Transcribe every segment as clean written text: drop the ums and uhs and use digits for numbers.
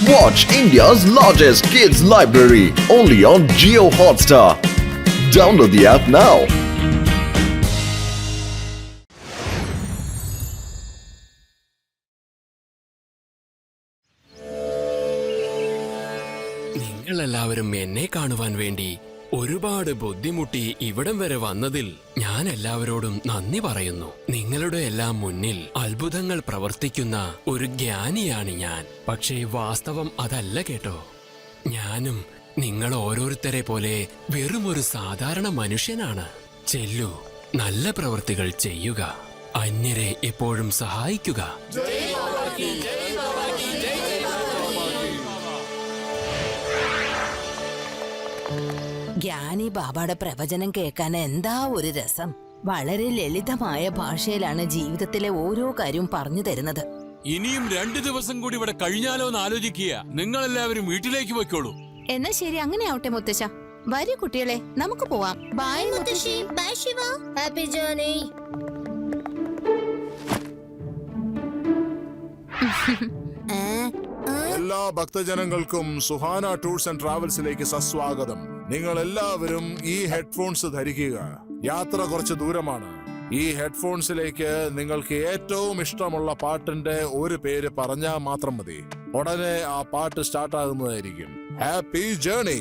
Watch India's largest kids library only on Jio Hotstar. Download the app now. നിങ്ങളെല്ലാവരും എന്നെ കാണുവാൻ വേണ്ടി ഒരുപാട് ബുദ്ധിമുട്ടി ഇവിടം വരെ വന്നതിൽ ഞാൻ എല്ലാവരോടും നന്ദി പറയുന്നു. നിങ്ങളുടെ എല്ലാം മുന്നിൽ അത്ഭുതങ്ങൾ പ്രവർത്തിക്കുന്ന ഒരു ജ്ഞാനിയാണ് ഞാൻ. പക്ഷേ വാസ്തവം അതല്ല കേട്ടോ. ഞാനും നിങ്ങൾ ഓരോരുത്തരെ പോലെ വെറുമൊരു സാധാരണ മനുഷ്യനാണ്. ചെല്ലു, നല്ല പ്രവൃത്തികൾ ചെയ്യുക, അന്യരെ എപ്പോഴും സഹായിക്കുക. ജ്ഞാനി ബാബയുടെ പ്രവചനം കേൾക്കാൻ എന്താ ഒരു രസം. വളരെ ലളിതമായ ഭാഷയിലാണ് ജീവിതത്തിലെ ഓരോ കാര്യവും പറഞ്ഞു തരുന്നത്. ഇനിയും 2 ദിവസം കൂടി ഇവിടെ കഴിഞ്ഞാലോ എന്ന് ആലോചിക്കുക. നിങ്ങൾ എല്ലാവരും വീട്ടിലേക്ക് പോയിക്കോളൂ. എന്നാ ശരി, അങ്ങനെ ആവട്ടെ മുത്തശ്ശ. വരൂ കുട്ടികളെ, നമുക്ക് പോവാം. ബൈ മുത്തശ്ശി. ബൈ ശിവ. Happy journey. എല്ലാ ഭക്തജനങ്ങൾക്കും സുഹാന ടൂർസ് ആൻഡ് ട്രാവൽസിലേക്ക് സസ്വാഗതം. നിങ്ങൾ എല്ലാവരും ഈ ഹെഡ്ഫോൺസ് ധരിക്കുക. യാത്ര കുറച്ച് ദൂരമാണ്. ഈ ഹെഡ്ഫോൺസിലേക്ക് നിങ്ങൾക്ക് ഏറ്റവും ഇഷ്ടമുള്ള പാട്ടിന്റെ ഒരു പേര് പറഞ്ഞാൽ മാത്രം മതി. ഉടനെ ആ പാട്ട് സ്റ്റാർട്ട് ആകുന്നതായിരിക്കും. Happy journey.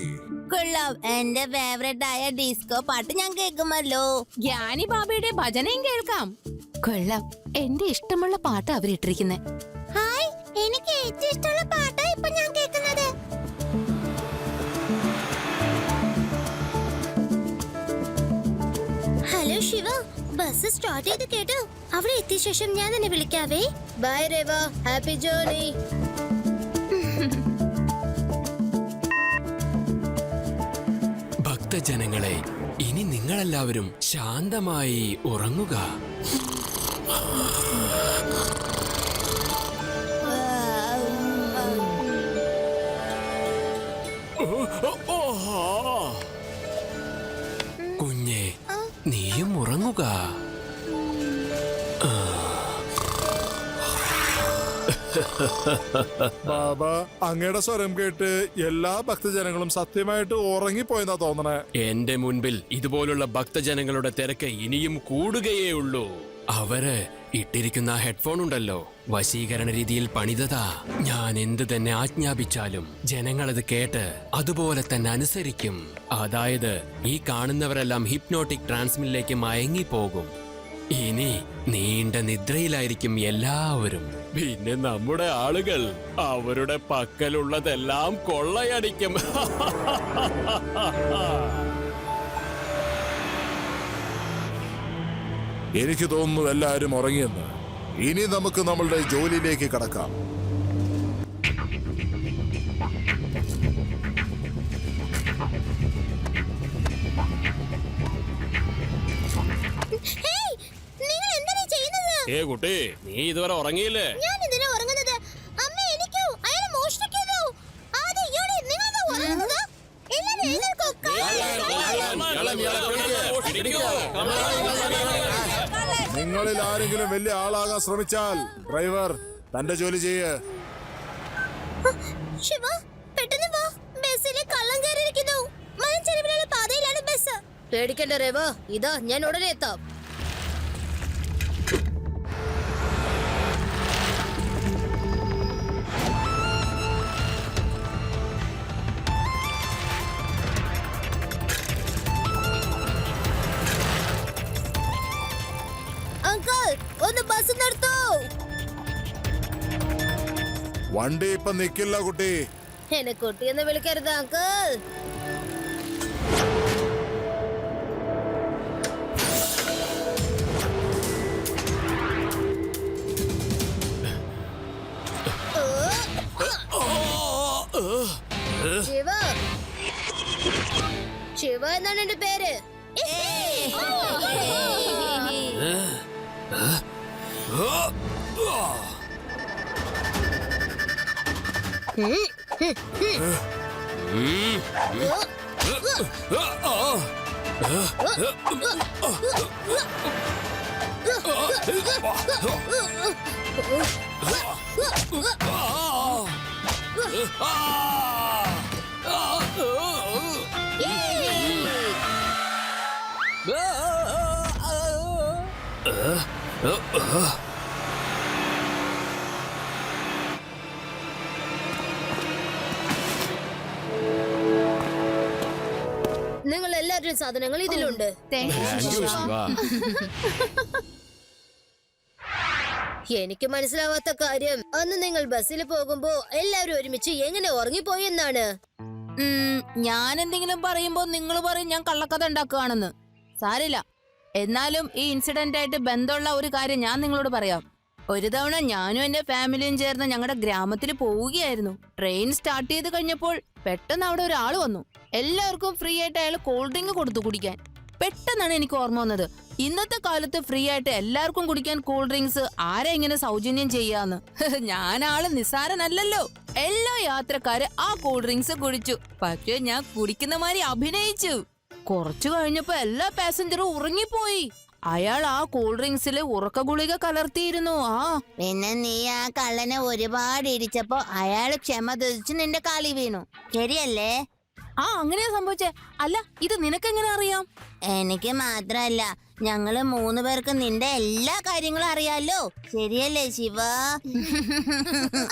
കൊള്ളാം, എന്റെ ഫേവറേറ്റ് ആയ ഡിസ്കോ പാട്ട് ഞാൻ കേൾക്കുമല്ലോ. ജ്ഞാനി ബാബയുടെ ഭജനയും കേൾക്കാം. കൊള്ളാം, എന്റെ ഇഷ്ടമുള്ള പാട്ട് അവരിട്ടിരിക്കുന്നെ. ഹായ്, എനിക്ക് ഏറ്റവും ഇഷ്ടമുള്ള പാട്ടാ ഇപ്പൊ ഞാൻ കേൾക്കുന്നത്. ഹലോ ശിവ, ബസ് സ്റ്റാർട്ട് ചെയ്ത് കേട്ടോ. അവിടെ എത്തിയ ശേഷം ഞാൻ തന്നെ വിളിക്കാവേ. Bye Reva, happy journey. ഭക്തജനങ്ങളെ, ഇനി നിങ്ങളെല്ലാവരും ശാന്തമായി ഉറങ്ങുക. കുഞ്ഞെ, നീയും ഉറങ്ങുക. ബാബ, അങ്ങയുടെ സ്വരം കേട്ട് എല്ലാ ഭക്തജനങ്ങളും സത്യമായിട്ട് ഉറങ്ങിപ്പോയെന്നാ തോന്നണേ. എന്റെ മുൻപിൽ ഇതുപോലുള്ള ഭക്തജനങ്ങളുടെ തിരക്ക് ഇനിയും കൂടുകയേ ഉള്ളൂ. അവര് ഇട്ടിരിക്കുന്ന ഹെഡ്ഫോൺ ഉണ്ടല്ലോ, വശീകരണ രീതിയിൽ പണിതതാ. ഞാൻ എന്ത് തന്നെ ആജ്ഞാപിച്ചാലും ജനങ്ങളത് കേട്ട് അതുപോലെ തന്നെ അനുസരിക്കും. അതായത് ഈ കാണുന്നവരെല്ലാം ഹിപ്നോട്ടിക് ട്രാൻസ്മിലേക്ക് മയങ്ങിപ്പോകും. ഇനി നീണ്ട നിദ്രയിലായിരിക്കും എല്ലാവരും. പിന്നെ നമ്മുടെ ആളുകൾ അവരുടെ പക്കലുള്ളതെല്ലാം കൊള്ളയടിക്കും. എനിക്ക് തോന്നുന്നു എല്ലാവരും ഉറങ്ങിയെന്ന്. ഇനി നമുക്ക് നമ്മളുടെ ജോലിയിലേക്ക് കടക്കാം. ഏ കുട്ടി, നീ ഇതുവരെ ഉറങ്ങിയില്ലേ? ഞാൻ എന്തിനാ ഉറങ്ങുന്നത്? അമ്മ എനിക്കോ അയാൾ മോഷ്ടിക്കുന്നു. ആദ്യം ഇയാളെ നിങ്ങളാ ഉറങ്ങുന്നത്. എല്ലാവരും എഴുന്നേൽക്കൂ. നിങ്ങളിൽ ആരെങ്കിലും വലിയ ആളാകാൻ ശ്രമിച്ചാൽ ഡ്രൈവർ തന്റെ ജോലി ചെയ്യ്. ശിവ, പെട്ടെന്ന് വാ. ബസ്സിലെ കള്ളം കയറിയിരിക്കുന്നു. മലഞ്ചെരിവിലുള്ള പാതയിലാണ് ബസ്. പേടിക്കണ്ട രേവ, ഇതാ ഞാൻ ഉടനെ എത്താം. ഒന്ന് ബസ് നിർത്തൂ. വണ്ടി ഇപ്പൊ നിക്കില്ല കുട്ടി. എന്നെ കുട്ടിയെന്ന് വിളിക്കരുത് അങ്കിൾ. ശിവ, ശിവ എന്നാണ് എന്റെ പേര്. നിങ്ങൾ എല്ലാവരുടെയും സാധനങ്ങൾ ഇതിലുണ്ട്. എനിക്ക് മനസ്സിലാവാത്ത കാര്യം അന്ന് നിങ്ങൾ ബസ്സിൽ പോകുമ്പോ എല്ലാവരും ഒരുമിച്ച് എങ്ങനെ ഉറങ്ങിപ്പോയി എന്നാണ്. ഞാൻ എന്തെങ്കിലും പറയുമ്പോ നിങ്ങൾ പറയും ഞാൻ കള്ളക്കഥ ഉണ്ടാക്കുകയാണെന്ന്. സാരില്ല. എന്നാലും ഈ ഇൻസിഡന്റ് ആയിട്ട് ബന്ധമുള്ള ഒരു കാര്യം ഞാൻ നിങ്ങളോട് പറയാം. ഒരു തവണ ഞാനും എന്റെ ഫാമിലിയും ചേർന്ന് ഞങ്ങളുടെ ഗ്രാമത്തിൽ പോവുകയായിരുന്നു. ട്രെയിൻ സ്റ്റാർട്ട് ചെയ്ത് കഴിഞ്ഞപ്പോൾ പെട്ടെന്ന് അവിടെ ഒരാൾ വന്നു. എല്ലാവർക്കും ഫ്രീ ആയിട്ട് അയാൾ കൂൾ ഡ്രിങ്ക് കൊടുത്തു കുടിക്കാൻ. പെട്ടെന്നാണ് എനിക്ക് ഓർമ്മ വന്നത്, ഇന്നത്തെ കാലത്ത് ഫ്രീ ആയിട്ട് എല്ലാവർക്കും കുടിക്കാൻ കൂൾ ഡ്രിങ്ക്സ് ആരാ ഇങ്ങനെ സൗജന്യം ചെയ്യാന്ന്. ഞാൻ ആള് നിസ്സാരനല്ലല്ലോ. എല്ലാ യാത്രക്കാര് ആ കൂൾ ഡ്രിങ്ക്സ് കുടിച്ചു. പക്ഷെ ഞാൻ കുടിക്കുന്ന മാതിരി അഭിനയിച്ചു. കുറച്ചു കഴിഞ്ഞപ്പോ എല്ലാ പാസഞ്ചറും ഉറങ്ങിപ്പോയി. അയാൾ ആ കൂൾ ഡ്രിങ്ക്സിൽ ഉറക്ക ഗുളിക കലർത്തിയിരുന്നു. പിന്നെ നീ ആ കള്ളനെ ഒരുപാട് ഇടിച്ചപ്പോ അയാള് ക്ഷമ ധരിച്ച് നിന്റെ കാലി വീണു, ശരിയല്ലേ? അങ്ങനെയാ സംഭവിച്ചേ. അല്ല, ഇത് നിനക്കെങ്ങനെ അറിയാം? എനിക്ക് മാത്രല്ല, ഞങ്ങള് 3 പേർക്ക് നിന്റെ എല്ലാ കാര്യങ്ങളും അറിയാലോ, ശരിയല്ലേ ശിവ?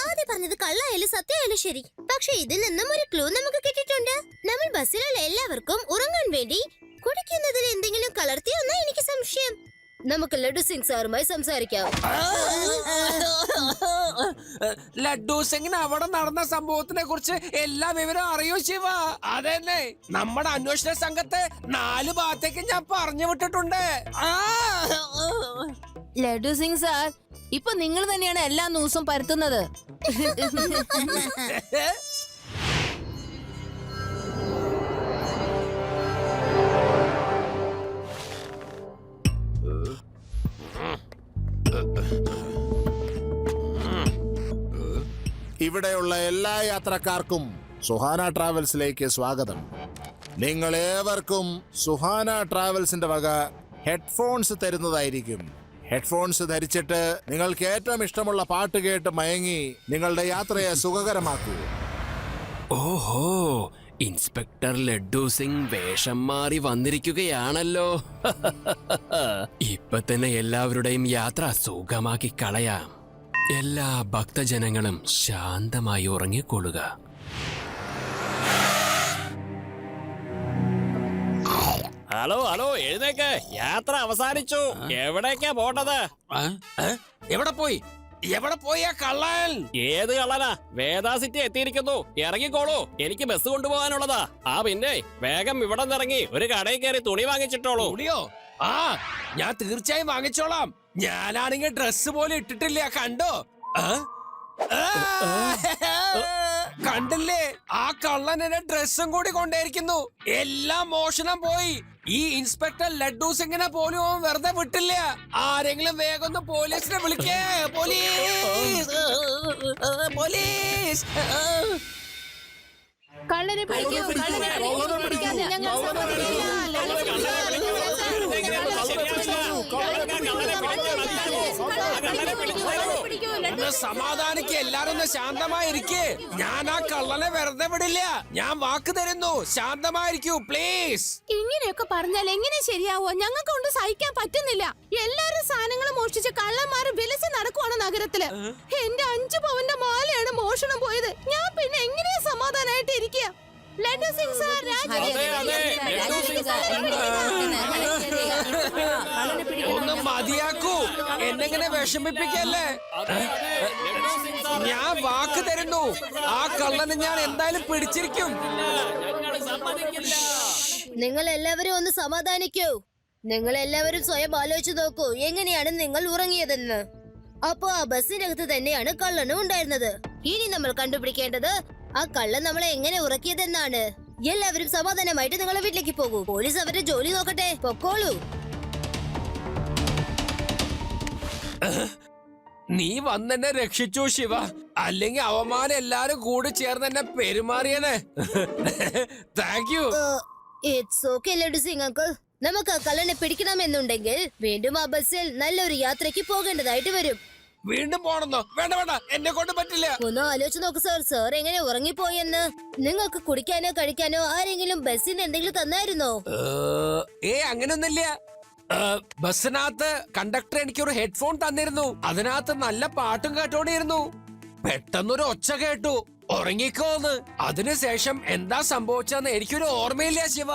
ആദ്യം പറഞ്ഞത് കള്ളായാലും സത്യമായാലും ശരി, പക്ഷെ ഇതിൽ നിന്നും ഒരു ക്ലൂ നമുക്ക് കിട്ടിയിട്ടുണ്ട്. നമ്മൾ ബസ്സിലുള്ള എല്ലാവർക്കും ഉറങ്ങാൻ വേണ്ടി കുടിക്കുന്നതിൽ എന്തെങ്കിലും കലർത്തിയെന്നാ എനിക്ക് സംശയം. നമുക്ക് ലഡു സിംഗ് സാറുമായി സംസാരിക്കാം. ലഡു സിംഗിന് അവിടെ നടന്ന സംഭവത്തിനെ കുറിച്ച് എല്ലാ വിവരവും അറിയോ ശിവ? അതെന്നെ, നമ്മുടെ അന്വേഷണ സംഘത്തെ 4 ഭാഗത്തേക്ക് ഞാൻ പറഞ്ഞു വിട്ടിട്ടുണ്ട്. ലഡു സിംഗ് സാർ, ഇപ്പൊ നിങ്ങൾ തന്നെയാണ് എല്ലാ ന്യൂസും പരത്തുന്നത്. ഇവിടെയുള്ള എല്ലാ യാത്രക്കാർക്കും സുഹാന ട്രാവൽസിലേക്ക് സ്വാഗതം. നിങ്ങൾ ഏവർക്കും സുഹാന ട്രാവൽസിന്റെ വക ഹെഡ്ഫോൺസ് തരുന്നതായിരിക്കും. ഹെഡ്ഫോൺസ് ധരിച്ചിട്ട് നിങ്ങൾക്ക് ഏറ്റവും ഇഷ്ടമുള്ള പാട്ട് കേട്ട് മയങ്ങി നിങ്ങളുടെ യാത്രയെ സുഖകരമാക്കൂ. ഓഹോ, ഇൻസ്പെക്ടർ ലഡ്ഡു സിംഗ് വേഷം മാറി വന്നിരിക്കുകയാണല്ലോ. ഇപ്പൊ തന്നെ എല്ലാവരുടെയും യാത്ര സുഖമാക്കി കളയാം. എല്ലാ ഭക്തജനങ്ങളും ശാന്തമായി ഉറങ്ങിക്കൊള്ളുക. ഹലോ ഹലോ, എഴുന്നേക്ക്, യാത്ര അവസാനിച്ചു. എവിടേക്കാ പോണ്ടത്? എവിടെ പോയി ആ കള്ളൻ? ഏത് കള്ളനാ? വേദാ സിറ്റി എത്തിയിരിക്കുന്നു, ഇറങ്ങിക്കോളൂ, എനിക്ക് ബസ് കൊണ്ടുപോകാനുള്ളതാ. പിന്നെ വേഗം ഇവിടെ നിന്നിറങ്ങി ഒരു കടയിൽ കയറി തുണി വാങ്ങിച്ചിട്ടോളൂ. തുണിയോ? ഞാൻ തീർച്ചയായും വാങ്ങിച്ചോളാം. ഞാനാണെങ്കിൽ ഡ്രസ് പോലും ഇട്ടിട്ടില്ല, കണ്ടോ? കണ്ടില്ലേ, ആ കള്ളൻ എന്റെ ഡ്രസ്സും കൂടി കൊണ്ടേയിരിക്കുന്നു. എല്ലാം മോഷണം പോയി. ഈ ഇൻസ്പെക്ടർ ലഡ്ഡു സിംഗിനെ പോലും അവൻ വെറുതെ വിട്ടില്ല. ആരെങ്കിലും വേഗം ഒന്ന് പോലീസിനെ വിളിക്കേ. Police, police. കള്ളനെ പിടിക്കൂ, കള്ളനെ പിടിക്കാതെ ഞങ്ങൾ സമാധാനിക്ക്, എല്ലാരും ഒന്ന് ശാന്തമായിരിക്കേ. ഞാൻ ആ കള്ളനെ വെറുതെ വിടില്ല. ഞാൻ വാക്ക് തരുന്നു, ശാന്തമായിരിക്കൂ പ്ലീസ്. ഇങ്ങനെയൊക്കെ പറഞ്ഞാൽ എങ്ങനെ ശരിയാവോ? ഞങ്ങൾക്ക് കൊണ്ട് സഹിക്കാൻ പറ്റുന്നില്ല. എല്ലാരും സാധനങ്ങളും മോഷ്ടിച്ച് കള്ളന്മാര് വിലസി നടക്കുവാണ് നഗരത്തില്. എന്റെ 5 പവന്റെ മാലയാണ് മോഷണം പോയത്. ഞാൻ പിന്നെ എങ്ങനെയാ സമാധാനായിട്ട് ഇരിക്കുക? ലഡു സിംഗ് സാർ, ഒന്ന് മതിയാക്കൂ, എന്നെങ്ങനെ വിഷമിപ്പിക്കല്ലേ. ഞാൻ വാക്ക് തരുന്നു, ആ കള്ളനെ ഞാൻ എന്തായാലും പിടിച്ചിരിക്കും. നിങ്ങൾ എല്ലാവരും ഒന്ന് സമാധാനിക്കൂ. നിങ്ങൾ എല്ലാവരും സ്വയം ആലോചിച്ചു നോക്കൂ, എങ്ങനെയാണ് നിങ്ങൾ ഉറങ്ങിയതെന്ന്. അപ്പോ ആ ബസ്സിനകത്ത് തന്നെയാണ് കള്ളനും ഉണ്ടായിരുന്നത്. ഇനി നമ്മൾ കണ്ടുപിടിക്കേണ്ടത് ആ കള്ളൻ നമ്മളെ എങ്ങനെ ഉറക്കിയതെന്നാണ്. എല്ലാവരും സമാധാനമായിട്ട് നിങ്ങളെ വീട്ടിലേക്ക് പോകൂ. പോലീസ് അവരുടെ ജോലി നോക്കട്ടെ, പൊക്കോളൂ. നീ വന്നെന്നെ രക്ഷിച്ചു ശിവ, അല്ലെങ്കിൽ അവന്മാരെ എല്ലാരും കൂടി ചേർന്ന് എന്നെ പെരുമാറിയനെ. Thank you. It's okay Laddu Singh uncle. നമുക്ക് ആ കള്ളനെ പിടിക്കണമെന്നുണ്ടെങ്കിൽ വീണ്ടും ആ ബസ്സിൽ നല്ലൊരു യാത്രയ്ക്ക് പോകേണ്ടതായിട്ട് വരും. വീണ്ടും പോണെന്നോ? വേണ്ട വേണ്ട, എന്നെ കൊണ്ട് പറ്റില്ല. ഒന്ന് ആലോചിച്ച് നോക്ക് സാർ, സാർ എങ്ങനെ ഉറങ്ങിപ്പോയെന്ന്. നിങ്ങൾക്ക് കുടിക്കാനോ കഴിക്കാനോ ആരെങ്കിലും ബസ്സിന് എന്തെങ്കിലും തന്നായിരുന്നോ? അങ്ങനൊന്നുമില്ല. ബസ്സിനകത്ത് കണ്ടക്ടർ എനിക്കൊരു ഹെഡ്ഫോൺ തന്നിരുന്നു. അതിനകത്ത് നല്ല പാട്ടും കേട്ടോണ്ടിരുന്നു. പെട്ടെന്നൊരു ഒച്ച കേട്ടു, ഉറങ്ങിക്കോന്ന്. അതിനുശേഷം എന്താ സംഭവിച്ചെന്ന് എനിക്കൊരു ഓർമ്മയില്ല ശിവ.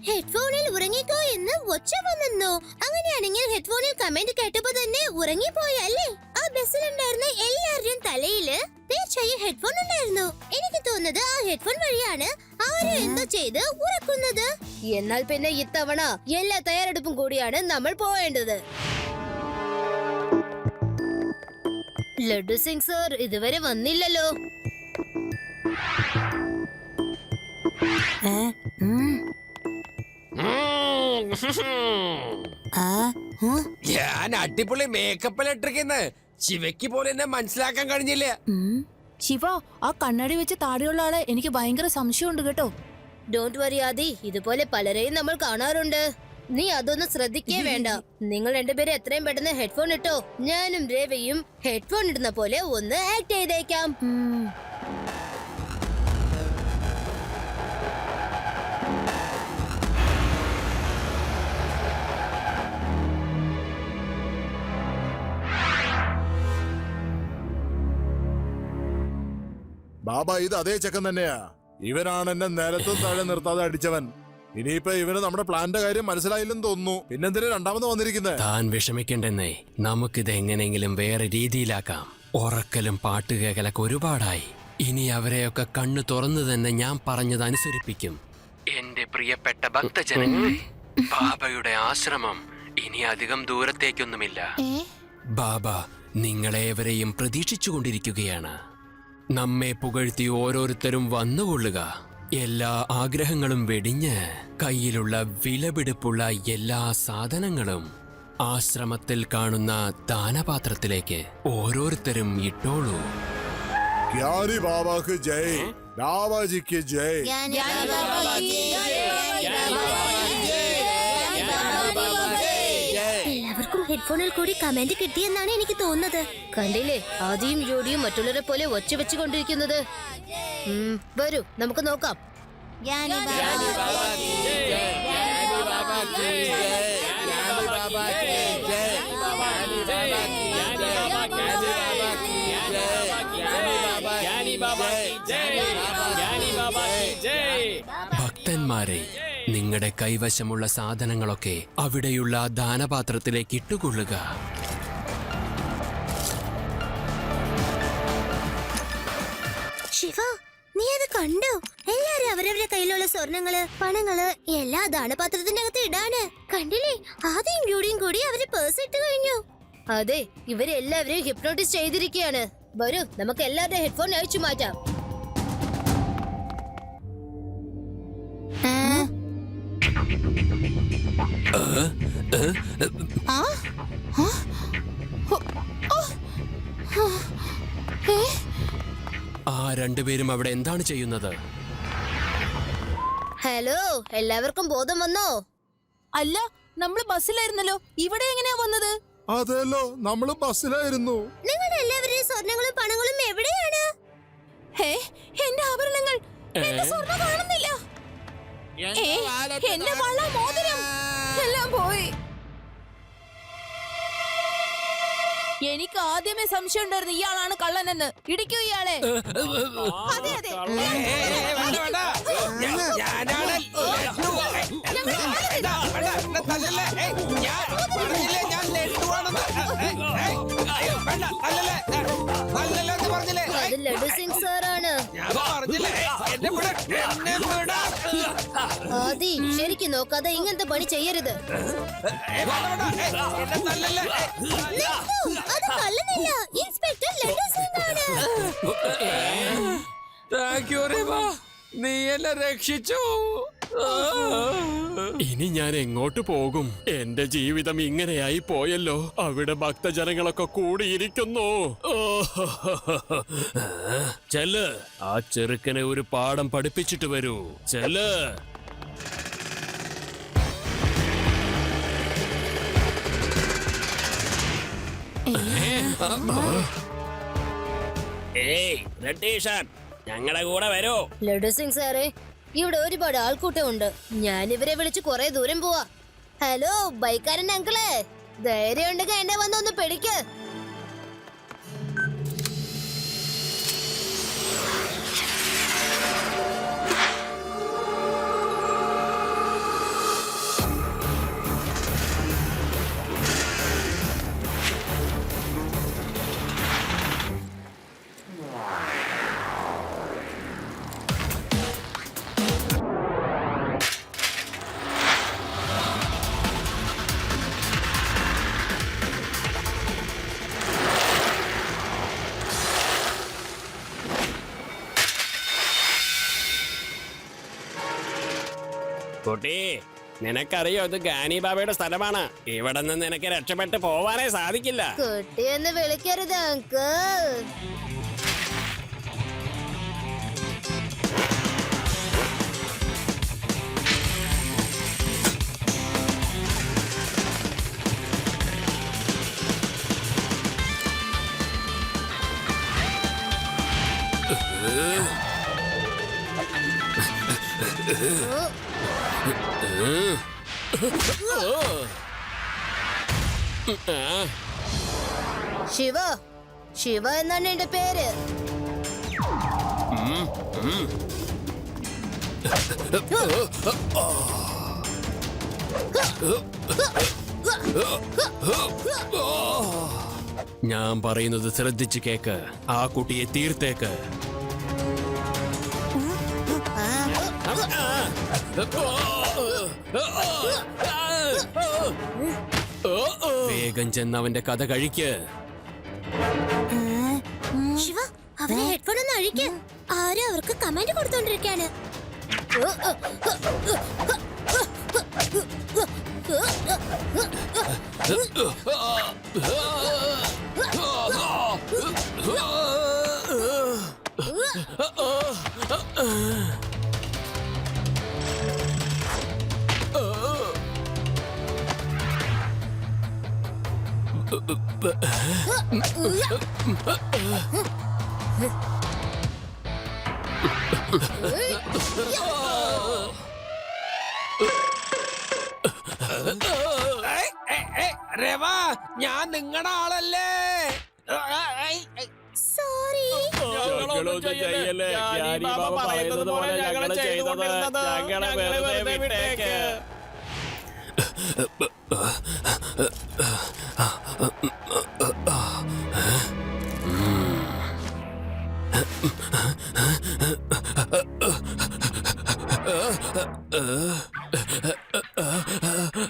ഹെഡ്ഫോണിൽ ഉറങ്ങിക്കോ എന്ന് ഒച്ച വന്നെന്നോ? അങ്ങനെയാണെങ്കിൽ ഹെഡ്ഫോണിൽ കമന്റ് കേട്ടപ്പോ തന്നെ ഉറങ്ങിപ്പോയല്ലേ? ആ ബസ്സിലുണ്ടായിരുന്ന എല്ലാവരുടെയും തലയില് തീർച്ചയായും ഹെഡ്ഫോൺ ഉണ്ടായിരുന്നു. എനിക്ക് തോന്നുന്നത് ആ ഹെഡ്ഫോൺ വഴിയാണ് ആരും എന്തോ ചെയ്ത് ഉറക്കുന്നത്. എന്നാൽ പിന്നെ ഇത്തവണ എല്ലാ തയ്യാറെടുപ്പും കൂടിയാണ് നമ്മൾ പോവേണ്ടത്. ലഡു സിംഗ് സാർ ഇതുവരെ വന്നില്ലല്ലോ. ഞാൻ അടിപൊളി മേക്കപ്പിലിട്ടിരിക്കുന്നു. ശിവയ്ക്ക് പോലും എന്നെ മനസ്സിലാക്കാൻ കഴിഞ്ഞില്ല. ശിവ, ആ കണ്ണാടി വെച്ച് താടിയുള്ള ആളെ എനിക്ക് ഭയങ്കര സംശയമുണ്ട് കേട്ടോ. ഡോണ്ട് വറി ആദി, ഇതുപോലെ പലരെയും നമ്മൾ കാണാറുണ്ട്. നീ അതൊന്നും ശ്രദ്ധിക്കേ വേണ്ട. നിങ്ങൾ രണ്ടുപേരും എത്രയും പെട്ടെന്ന് ഹെഡ്ഫോൺ ഇട്ടോ. ഞാനും രേവയും ഹെഡ്ഫോൺ ഇടുന്ന പോലെ ഒന്ന് ആക്ട് ചെയ്തേക്കാം. ബാബ, ഇത് അതേ ചെക്കൻ തന്നെയാ. ഇവനാണ് എന്നെ നിലത്തും താഴെ നിർത്താതെ അടിച്ചവൻ. ഇനിയിപ്പോ ഇവന് നമ്മുടെ പ്ലാന്റെ കാര്യം മനസ്സിലായില്ലെന്ന് തോന്നുന്നു. പിന്നെന്തിനാ രണ്ടാമത് വന്നിരിക്കുന്നത്? താൻ വിഷമിക്കണ്ടെന്നേ, നമുക്കിത് എങ്ങനെയെങ്കിലും വേറെ രീതിയിലാക്കാം. ഉറക്കലും പാട്ടുകേക്കലൊക്കെ ഒരുപാടായി. ഇനി അവരെയൊക്കെ കണ്ണു തുറന്നു തന്നെ ഞാൻ പറഞ്ഞത് അനുസരിപ്പിക്കും. എന്റെ പ്രിയപ്പെട്ട ഭക്തജനങ്ങളെ, ബാബയുടെ ആശ്രമം ഇനി അധികം ദൂരത്തേക്കൊന്നുമില്ല. ബാബ നിങ്ങളേവരെയും പ്രതീക്ഷിച്ചുകൊണ്ടിരിക്കുകയാണ്. നമ്മെ പുകഴ്ത്തി ഓരോരുത്തരും വന്നുകൊള്ളുക. എല്ലാ ആഗ്രഹങ്ങളും വെടിഞ്ഞ് കയ്യിലുള്ള വിലപിടിപ്പുള്ള എല്ലാ സാധനങ്ങളും ആശ്രമത്തിൽ കാണുന്ന ദാനപാത്രത്തിലേക്ക് ഓരോരുത്തരും ഇട്ടോളൂ. ജ്ഞാനി ബാബാക്ക് ജയ്, ബാബാജിക്ക് ജയ്. എല്ലാവർക്കും ഹെഡ്ഫോണിൽ കൂടി കമന്റ് കിട്ടിയെന്നാണ് എനിക്ക് തോന്നുന്നത്. കണ്ടില്ലേ, ആദിയും ജോഡിയും മറ്റുള്ളവരെ പോലെ ഒച്ച വെച്ചുകൊണ്ടിരിക്കുന്നത്. വരൂ നമുക്ക് നോക്കാം. ഭക്തന്മാരെ, നിങ്ങളുടെ കൈവശമുള്ള സാധനങ്ങളൊക്കെ അവിടെയുള്ള ദാനപാത്രത്തിലേക്ക് ഇട്ടുകൊള്ളുക. ശിവ, നീ അത് കണ്ടോ? എല്ലാരും അവരവരുടെ കയ്യിലുള്ള സ്വർണങ്ങള്, പണങ്ങള് എല്ലാ ദാനപാത്രത്തിന്റെ അകത്ത് ഇടാന്. കണ്ടില്ലേ, ആദ്യം ജോഡിയും കൂടി അവര് പേഴ്സ് ഇട്ട് കഴിഞ്ഞു. അതെ, ഇവരെല്ലാവരെയും ഹിപ്നോട്ടിസ് ചെയ്തിരിക്കുകയാണ്. വരൂ നമുക്ക് എല്ലാവരുടെ ഹെഡ്ഫോൺ അഴിച്ചു മാറ്റാം. ആ രണ്ടുപേരും അവിടെ എന്താണ് ചെയ്യുന്നത്? ഹലോ, എല്ലാവർക്കും ബോധം വന്നോ? അല്ല, നമ്മൾ ബസ്സിലായിരുന്നല്ലോ. ഇവിടെ എങ്ങനെയാ വന്നത്? അതെല്ലോ, നമ്മള് ബസ്സിലായിരുന്നു. നിങ്ങളുടെ എല്ലാവരുടെയും സ്വർണങ്ങളും പണങ്ങളും എവിടെയാണ്? എന്റെ ആഭരണങ്ങൾ, എന്റെ സ്വർണ്ണം കാണുന്നില്ല. എന്റെ വള, മോതിരം എല്ലാം പോയി. എനിക്ക് ആദ്യമേ സംശയം ഉണ്ടായിരുന്നു ഇയാളാണ് കള്ളനെന്ന്. ഇടിക്കൂ ഇയാളെ. അതെ അതെ, അത് ലഡു സിംഗ് സാറാണ്. ആദി, ശരിക്കും നോക്കാതെ ഇങ്ങനത്തെ പണി ചെയ്യരുത്. അത് കള്ളനല്ല, ഇൻസ്പെക്ടർ ലഡു സിംഗ് ആണ്. നീ എന്നെ രക്ഷിച്ചു. ഇനി ഞാൻ എങ്ങോട്ട് പോകും? എന്റെ ജീവിതം ഇങ്ങനെയായി പോയല്ലോ. അവിടെ ഭക്തജനങ്ങളൊക്കെ കൂടിയിരിക്കുന്നു. ചെല്ല്, ആ ചെറുക്കനെ ഒരു പാഠം പഠിപ്പിച്ചിട്ട് വരൂ. ചെല്ല്. ഏയ് റെഡ് ടീഷർട്ട്, ഞങ്ങളുടെ കൂടെ വരൂ. ലഡു സിംഗ് സാറേ, ഇവിടെ ഒരുപാട് ആൾക്കൂട്ടമുണ്ട്. ഞാൻ ഇവരെ വിളിച്ച് കുറെ ദൂരം പോവാ. ഹലോ ബൈക്കാരൻ അങ്കിളെ, ധൈര്യം ഉണ്ടെങ്കിൽ എന്നെ വന്നൊന്ന് പിടിക്ക്. കുട്ടി, നിനക്കറിയോ ഇത് ഗാനി ബാബയുടെ സ്ഥലമാണ്. ഇവിടെ നിന്ന് നിനക്ക് രക്ഷപ്പെട്ട് പോവാനേ സാധിക്കില്ല. കുട്ടിയെന്ന് വിളിക്കരുത് അങ്കിൾ. ശിവ, ശിവ എന്നാണ് എന്റെ പേര്. ഞാൻ പറയുന്നത് ശ്രദ്ധിച്ചു കേക്ക്. ആ കുട്ടിയെ തീർത്തേക്ക്. വേഗം ചെന്ന് അവന്റെ കഥ കഴിക്ക്. ശിവ, അവരെ ഹെഡ്ഫോൺ ഒന്ന് അഴിക്ക്. ആരോ അവർക്ക് കമാൻഡ് കൊടുത്തോണ്ടിരിക്കാണ്. രവ, ഞാൻ നിങ്ങളുടെ ആളല്ലേ. സോറി. ഞങ്ങളൊന്നും ചെയ്യല്ലേ. ഗാനി ബാബ പറയുന്നത് പോലെ ഞങ്ങള് ചെയ്തത്. ഞങ്ങളെ വെറുതെ വിട്ടേക്ക്.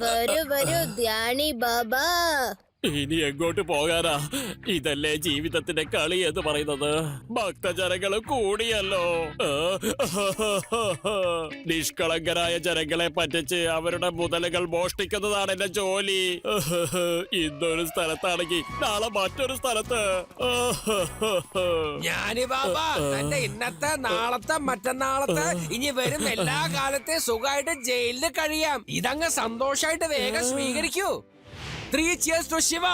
വരൂ വരൂ ധ്യാനി ബാബ. ഇനി എങ്ങോട്ട് പോകാനാ? ഇതല്ലേ ജീവിതത്തിന്റെ കളി എന്ന് പറയുന്നത്. ഭക്തജനങ്ങള് കൂടിയല്ലോ. നിഷ്കളങ്കരായ ജനങ്ങളെ പറ്റിച്ച് അവരുടെ മുതലുകൾ മോഷ്ടിക്കുന്നതാണ് എന്റെ ജോലി. ഇന്നൊരു സ്ഥലത്താണെങ്കിൽ നാളെ മറ്റൊരു സ്ഥലത്ത്. ഞാനി ബാബ, തന്റെ ഇന്നത്തെ നാളത്തെ മറ്റന്നാളത്തെ ഇനി വരും എല്ലാ കാലത്തെ സുഖമായിട്ട് ജയിലിൽ കഴിയാം. ഇതങ്ങ് സന്തോഷായിട്ട് വേഗം സ്വീകരിക്കൂ. 3 cheers to Shiva!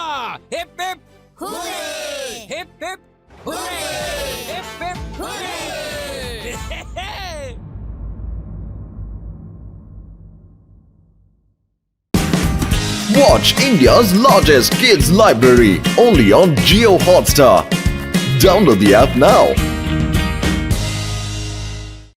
Hip hip hooray! Hip hip hooray! Hip hip hooray! Watch India's largest kids library only on Jio Hotstar. Download the app now.